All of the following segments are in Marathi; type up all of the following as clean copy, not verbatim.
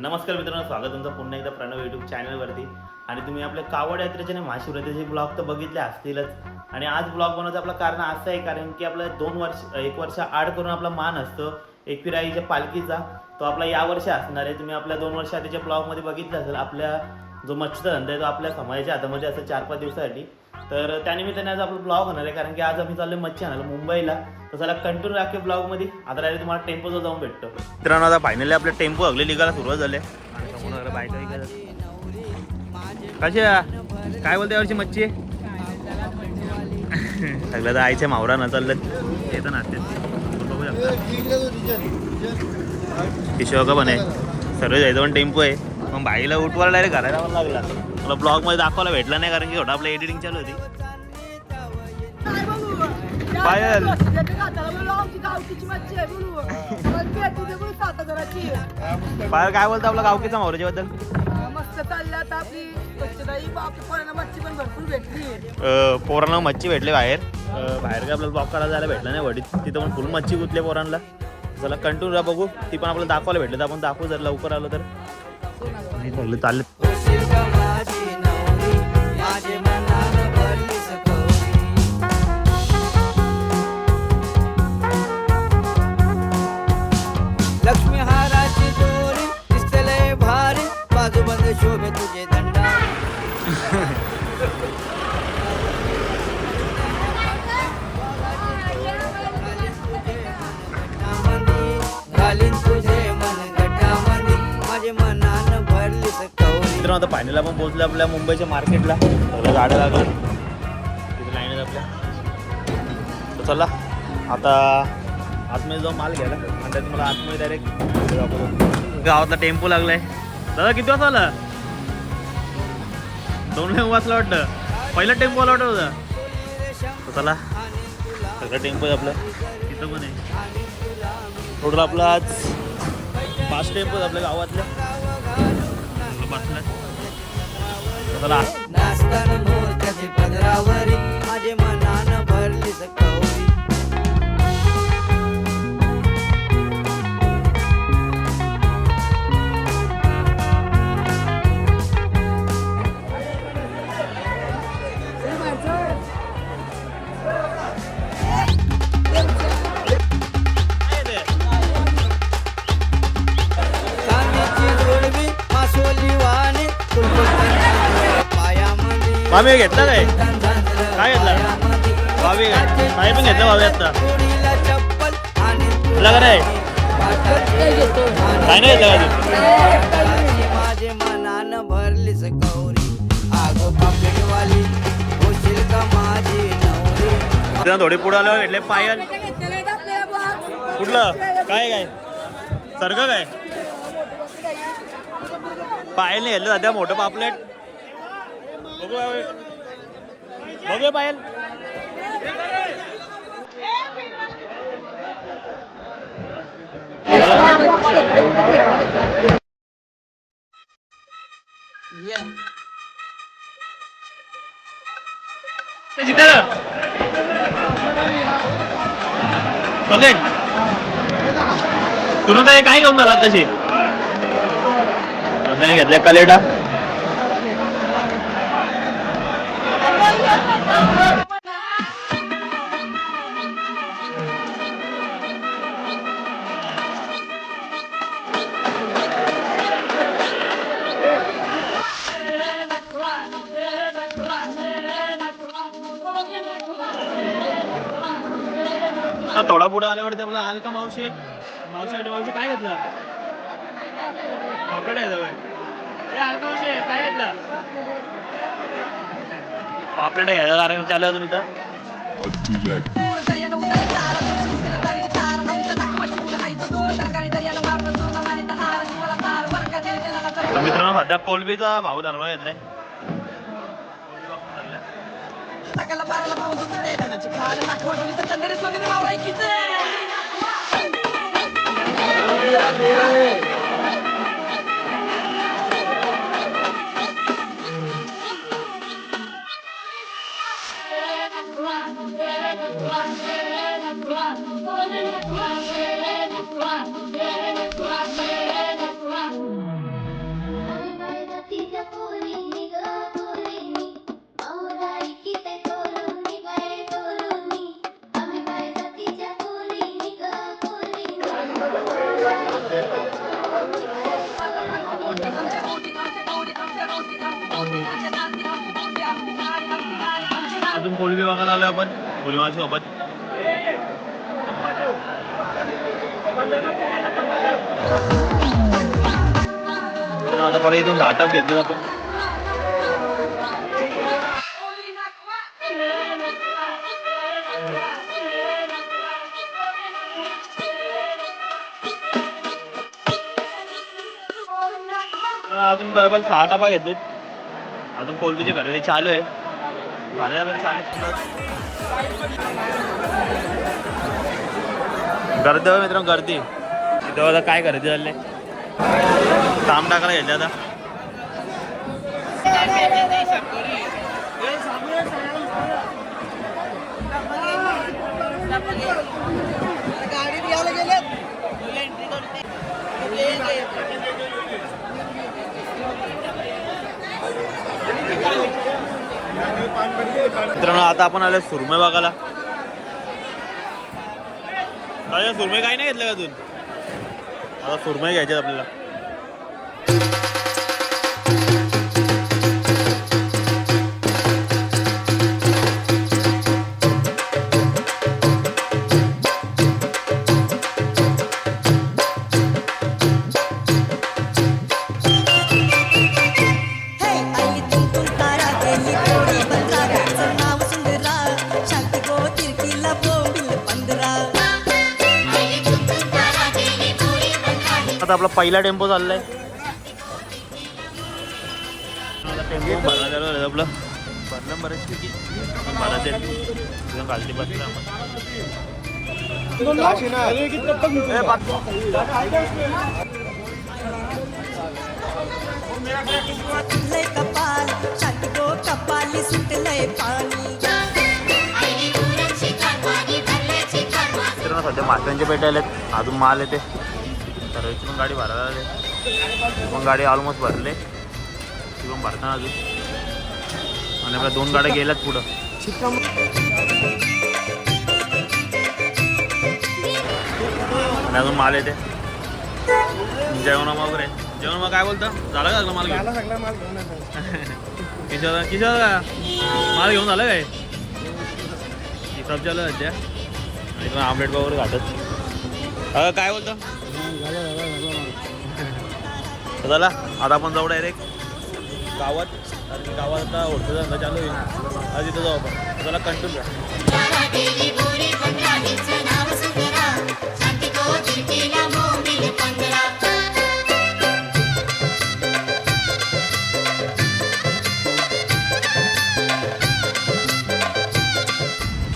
नमस्कार मित्रांनो, स्वागत तुमचं पुन्हा एकदा प्रणव यूट्यूब चॅनलवरती. आणि तुम्ही आपल्या कावड यात्रेचे आणि महाशिवरात्रीचे ब्लॉग तर बघितले असतीलच. आणि आज ब्लॉग बनवायचं आपलं कारण असं आहे, कारण की आपलं 1 वर्ष आड करून आपला मान असतो एकविराईच्या पालखीचा, तो आपला यावर्षी असणार आहे. तुम्ही आपल्या 2 वर्ष आधीच्या ब्लॉगमध्ये बघितलं असेल. आपल्या जो मच्छीचा धंदा आहे तो आपल्या समाजाच्या हातामध्ये असं 4-5 दिवसासाठी. तर त्यानिमित्ताने आज आपला ब्लॉग होणार आहे, कारण की आज आम्ही चाललो मच्छी आणायला मुंबईला. तर चला कंटिन्यू राखीव ब्लॉगमध्ये. आता राहिले तुम्हाला टेम्पोजवळ जाऊन भेटतो. मित्रांनो, आता फायनली आपले टेम्पो अगले निघायला सुरुवात झाली. कशा काय बोलते यावर्षी मच्छी सगळं तर आईच्या मावरा न चाललं येतं ना बघू शकता. शिशोका पण आहे, सर्व जायचं पण टेम्पो आहे. मग बाईला उठवायला डायरेक्ट घरायला पण लागला. मला ब्लॉग मध्ये दाखवायला भेटला नाही, कारण की थोडं आपलं एडिटिंग चालू होती. पायल पायल काय बोलतो आपल्या गावकीचा मावराच्या बद्दल? मस्त चाललं आता आपली मच्छी पण भरपूर भेटली. पोरांना मच्छी भेटले बाहेर काय आपल्याला ब्लॉग करायला जायला भेटलं नाही. वडीत तिथं पण फुल मच्छी गुतले पोरांना. चला कंटिन्यू बघू. ती पण आपल्याला दाखवायला भेटलं तर आपण दाखवू, जर लवकर आलो तर. चालले लक्ष्मी हाराची दोरी दिसतलय भारी, बाजूबंद शोभे तुझे दंडा. घालीन तुझे मन गटामंदी, माझे मनानं भरली सकवली. मित्रांनो, आता फायनल आपण पोहोचलो आपल्या मुंबईच्या मार्केटला. सगळं गाड्या लागलं तिथे लाईन आहेत आपल्या. तर चला आता आतमध्ये जाऊन माल घ्यायला. आणि त्यात मला आतमध्ये डायरेक्ट गावातला टेम्पो लागलाय. दादा किती वाजता आला? 2 वाजला वाटतं. पहिला टेम्पो आला वाटतं होता. तर चला सगळं टेम्पो आहे आपलं. तिथं पण आहे. टोटल आपलं आज 5 टेम्पो आपल्या गावातल्या बसला. चला नाचताना मोरच्याची पदरावरी, माझे मनानं भरली सकवली. भाभी घेतला काय घेतला? भाभी काय पण घेतलं भाभी आता तुला काय काय नाही घेतलं का माझे मनानं भरली सकवरी, आगो पापलेटवाली होशील का माझी नवरी. थोडे पुढे आलो भेटले पायल. कुठलं काय सारखं काय पायल नाही घेतलं सध्या मोठं पापलेट. बघूया पायल. तुला काय घेऊन मला तशी घेतल्या कलेटा. थोडा पुढे आल्यावरती आपला हलका मावशी काय घेतलं? पकड आहे हलका मावशी काय घेतलं? पापलेट घ्यायला कारण चालू अजून इथं. मित्रांनो, सध्या कोलबीचा भाव धरला येत नाही. अजून कोळी बघायला आलो आपण कोळी सोबत. आता परत इथून घाटात घेतलं आपण. अजून बरोबर 6 टपा घेतलेत. अजून कोलबीचे खरेदी चालू आहे. गर्दी हो मित्रांनो, गर्दी. इथं आता काय खरेदी चालले, काम टाकायला घ्यायचे आता. मित्रांनो आता आपण आलो सुरमई बघायला. सुरमई काही नाही घेतलं का अजून? आता सुरमई घ्यायचे आपल्याला. आता आपला पहिला टेम्पो चाललाय. टेम्पो भरला आपलं भरलं बरेचपैकी कालची बसला. सध्या माशांचे पेटे आलेत, अजून माल येते. तर इथून पण गाडी भरायला आले, पण गाडी ऑलमोस्ट भरले. ती पण भरताना अजून आणि आपल्या 2 गाड्या गेल्यात पुढं. आणि अजून माल येते. जेवण वगैरे जेवण मग काय बोलतं, झालं का माल घेऊन? किशोर का माल घेऊन झालं काय? हिसाब चालू सध्या. आणि आमलेट वगैरे घाटत. काय बोलतं चला आता आपण जाऊ डायरेक्ट गावात. आणि गावात आता होटल धंदा चालू होईल. आज इथं जाऊ आपण. चला कंटिन्यू.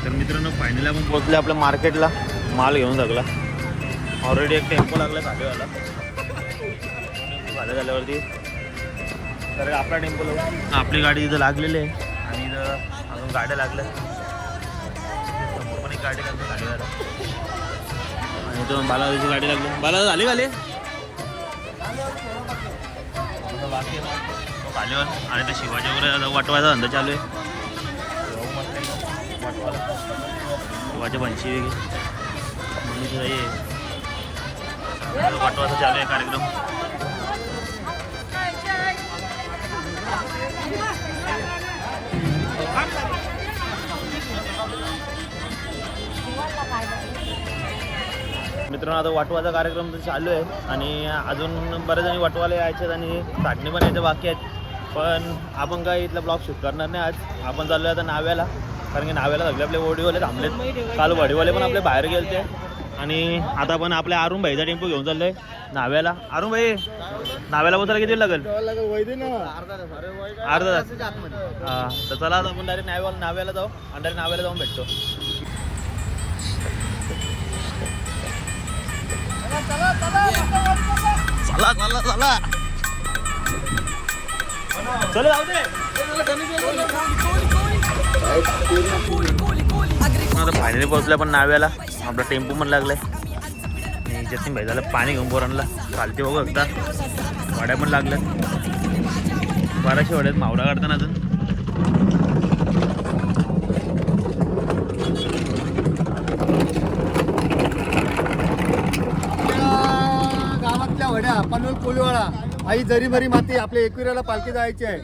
तर मित्रांनो फायनली आपण पोहोचले आपल्या मार्केटला. माल घेऊन लागला. ऑलरेडी एक टेम्पो लागला खालीवाला. झालं झाल्यावरती तर आपला टेम्पो लावून आपली गाडी इथं लागलेली आहे. आणि इथं अजून गाड्या लागल्या. समोर पण एक गाडी लागली खालीवाला. आणि इथं बालाजीची गाडी लागली. बाला झाली खाली बाकी खालीवर. आणि ते शिवाजी वगैरे वाटवायचा धंदा चालू आहे. शिवाजी बनशी वगैरे वाटवायचा चालू आहे कार्यक्रम. मित्रांनो आता वाटवाचा कार्यक्रम तर चालू आहे. आणि अजून बरेच जणी वाटवाले यायचे आणि साठणी पण यायचे बाकी आहेत. पण आपण काय इथला ब्लॉग शूट करणार नाही आज. आपण चाललो आहे आता नाव्याला. कारण की नाव्याला सगळे आपले वडीवाले थांबलेत. काल वडीवाले पण आपले बाहेर गेले. आणि आता आपण आपल्या अरुण भाईचा टेम्पो घेऊन चाललोय नाव्याला. अरुण भाई नाव्याला पोचायला किती लागेल? अर्धा तास. हां तर चला आता आपण डायरेक्ट नाव्याला जाऊ. आणि डायरेक्ट नाव्याला जाऊन भेटतो. चला चला चला चला जाऊ दे. आता फायनली पोहोचला पण नाव्याला. आपला टेम्पो पण लागलाय. आणि जतीन भाई झालं पाणी घेऊन पोरांना. चालते बघू एकदा वाड्या पण लागल्यात. 1200 वाड्यात मावळा काढताना अजून. गावातल्या वड्या पनवेल कोलीवाडा आई जरीमरी माती आपल्या एकविराला पालखी जायची आहे.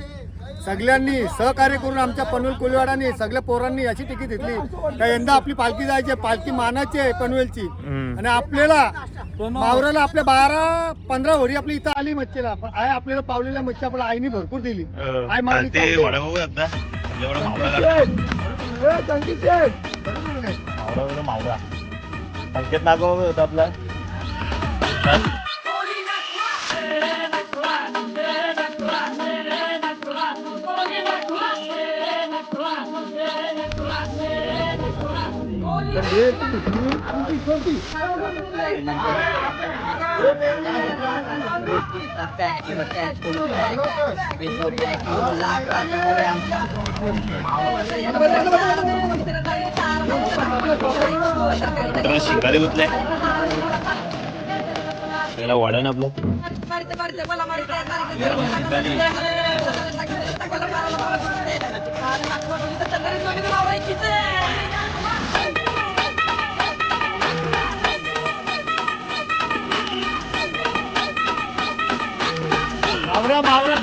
सगळ्यांनी सहकार्य करून आमच्या पनवेल कोलीवाडाने सगळ्या पोरांनी अशी तिकीट घेतली का यंदा आपली पालखी जायची, पालखी मानाची आहे पनवेलची. आणि आपल्याला मावराला आपल्या 12-15 होडी आपली इथं आली मच्छीला. आहे आपल्याला पावलेल्या मच्छी आपल्या आईने भरपूर दिली. आई मावली संकेत नागो होता आपला. शिंगारी गुतले त्याला वाढण आपलं. मावरा मावरा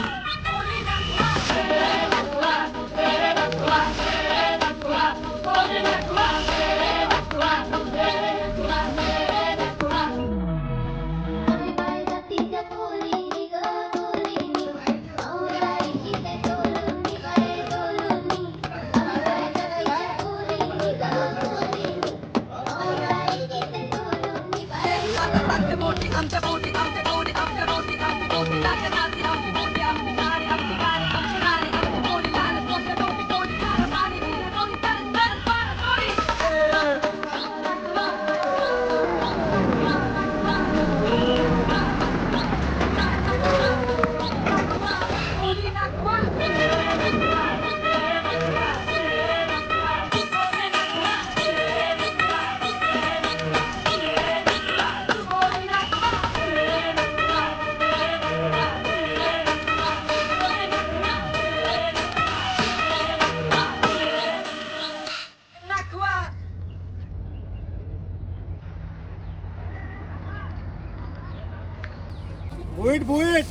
भुईट भुईट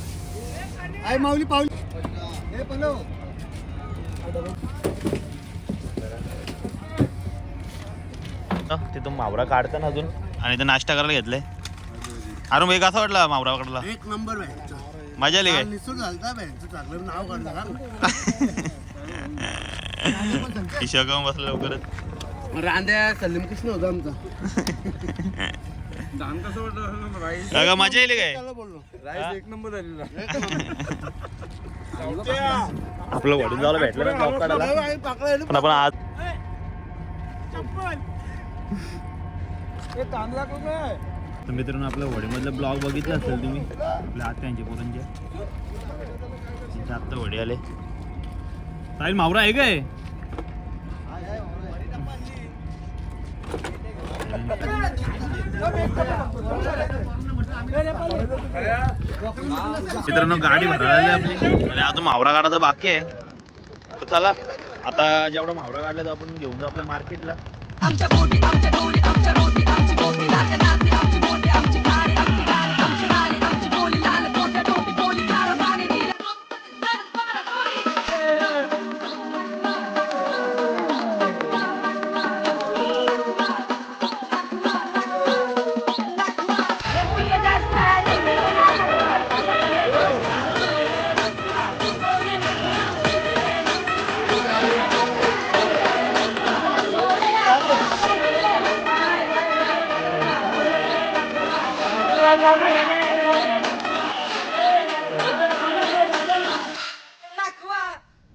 आई माऊली पावली. हे पलो तिथून मावरा काढताना अजून आणि इथं नाश्ता करायला घेतलंय. अरे वेग असा वाटला मावरा कडला. एक नंबर मजा आली काय? निसून झालता चांगलं नाव काढलं. शिशोगाव बसलं लवकरच. रांद्या सलीम कृष्ण होता आमचा. काका मजा येईल काय? एक नंबर झालेला. आपलं वडून जायला भेटलं ना ब्लॉग काढायला. पण आपण आज तर मित्रांनो आपल्या वडीमधलं ब्लॉग बघितलं असेल तुम्ही. आपल्या आत्यांचे पोरांचे आत्ता वडी आले. साहिल मावरा आहे काय? मित्रांनो गाडी भरायला आपली आणि आता मावरा काढायचा बाकी आहे. तर चला आता जेवढा मावरा काढला तर आपण घेऊन जाऊ आपल्या मार्केटला.